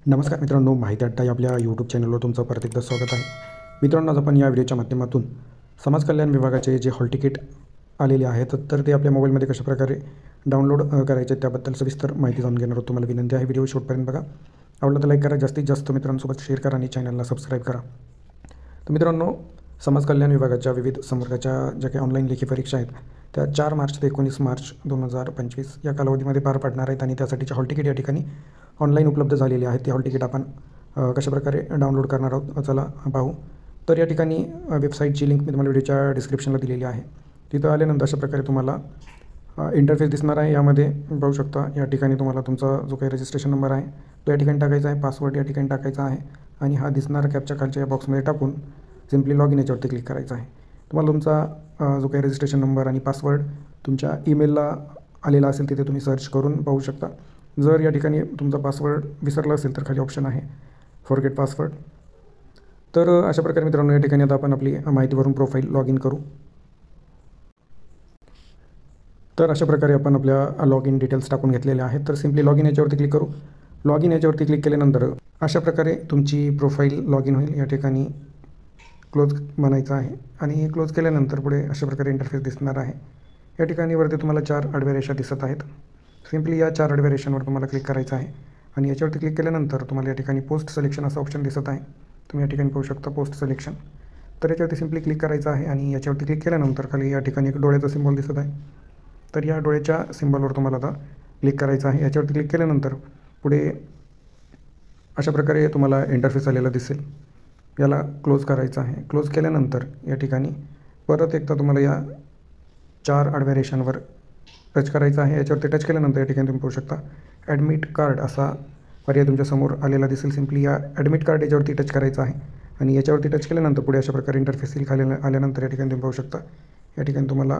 नमस्कार मित्रांनो, माहिती अड्डा या आपल्या यूट्यूब चॅनलवर तुमचं परत एकदा स्वागत आहे. मित्रांनो, आज आपण या व्हिडिओच्या माध्यमातून समाज कल्याण विभागाचे जे हॉल तिकीट आलेले आहेत तर ते आपल्या मोबाईलमध्ये कशाप्रकारे डाउनलोड करायचे त्याबद्दल सविस्तर माहिती जाणून घेणार आहोत. तुम्हाला विनंती आहे व्हिडिओ शेवटपर्यंत बघा. आवडलं तर लाईक करा, जास्तीत जास्त मित्रांसोबत शेअर करा आणि चॅनलला सबस्क्राईब करा. तर मित्रांनो, समाज कल्याण विभागाच्या विविध संवर्गाच्या ज्या काही ऑनलाईन लेखी परीक्षा आहेत त्या 4 मार्च ते 19 मार्च 2025 या कालावधीमध्ये पार पडणार आहेत आणि त्यासाठीचे हॉल तिकीट या ठिकाणी ऑनलाईन उपलब्ध झालेले आहेत. ते हॉल तिकीट आपण कशाप्रकारे डाउनलोड करणार आहोत चला पाहू. तर या ठिकाणी वेबसाईटची लिंक मी तुम्हाला व्हिडिओच्या डिस्क्रिप्शनला दिलेली आहे. तिथं आल्यानंतर अशा प्रकारे तुम्हाला इंटरफेस दिसणार आहे. यामध्ये पाहू शकता या ठिकाणी तुम्हाला तुमचा जो काही रजिस्ट्रेशन नंबर आहे तो या ठिकाणी टाकायचा आहे, पासवर्ड या ठिकाणी टाकायचा आहे आणि हा दिसणारा कॅपच्या खालच्या या बॉक्समध्ये टाकून सिम्पली लॉग इन याच्यावरती क्लिक करायचं आहे. तुम्हाला तुमचा जो काही रजिस्ट्रेशन नंबर आणि पासवर्ड तुमच्या ईमेलला आलेला असेल तिथे तुम्ही सर्च करून पाहू शकता. जर या ठिकाणी तुमचा पासवर्ड विसरला असेल तर खाली ऑप्शन आहे फॉरगेट पासवर्ड. तर अशा प्रकारे मित्रांनो या ठिकाणी आता आपण आपली माहिती भरून प्रोफाईल लॉग इन करू. तर अशा प्रकारे आपण आपल्या लॉग इन डिटेल्स टाकून घेतलेल्या आहेत. तर सिम्पली लॉग इन याच्यावरती क्लिक करू. लॉग इन याच्यावरती क्लिक केल्यानंतर अशा प्रकारे तुमची प्रोफाईल लॉग इन होईल. या ठिकाणी क्लोज बनायचं आहे आणि क्लोज केल्यानंतर पुढे अशा प्रकारे इंटरफेस दिसणार आहे. या ठिकाणी वरती तुम्हाला 4 आडव्या रेषा दिसत आहेत. सिम्पली या 4 आडव्या रेषांवर तुम्हाला क्लिक करायचं आहे आणि याच्यावरती क्लिक केल्यानंतर तुम्हाला या ठिकाणी पोस्ट सिलेक्शन असा ऑप्शन दिसत आहे. तुम्ही या ठिकाणी पाहू शकता पोस्ट सिलेक्शन. तर याच्यावरती सिम्पली क्लिक करायचं आहे आणि याच्यावरती क्लिक केल्यानंतर खाली या ठिकाणी एक डोळ्याचा सिम्बॉल दिसत आहे. तर या डोळ्याच्या सिम्बॉलवर तुम्हाला आता क्लिक करायचं आहे. याच्यावरती क्लिक केल्यानंतर पुढे अशा प्रकारे तुम्हाला इंटरफेस आलेला दिसेल. याला क्लोज करायचं आहे. क्लोज केल्यानंतर या ठिकाणी परत एकदा तुम्हाला या 4 आडव्या रेषांवर टच करायचं आहे. याच्यावरती टच केल्यानंतर या ठिकाणी तुम्ही पाहू शकता ॲडमिट कार्ड असा पर्याय तुमच्यासमोर आलेला दिसेल. सिम्पली या ॲडमिट कार्ड याच्यावरती टच करायचं आहे आणि याच्यावरती टच केल्यानंतर पुढे अशा प्रकारे इंटरफेस येईल. खाली आल्यानंतर या ठिकाणी तुम्ही पाहू शकता या ठिकाणी तुम्हाला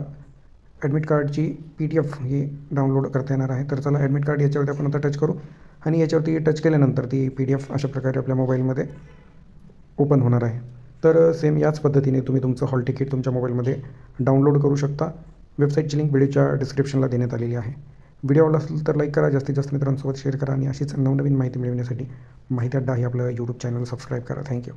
ॲडमिट कार्डची PDF ही डाउनलोड करता येणार आहे. तर चला ॲडमिट कार्ड याच्यावरती आपण आता टच करू आणि याच्यावरती टच केल्यानंतर ती PDF अशा प्रकारे आपल्या मोबाईलमध्ये ओपन होणार आहे. तर सेम याच पद्धतीने तुम्ही तुमचं हॉल तिकीट तुमच्या मोबाईलमध्ये डाउनलोड करू शकता. वेबसाईटची लिंक व्हिडिओच्या डिस्क्रिप्शनला देण्यात आलेली आहे. व्हिडिओ आवडला असेल तर लाईक करा, जास्तीत जास्त मित्रांसोबत शेअर करा आणि अशीच नवनवीन माहिती मिळवण्यासाठी माहिती अड्डा हे आपलं यूट्यूब चॅनल सबस्क्राईब करा. थँक्यू.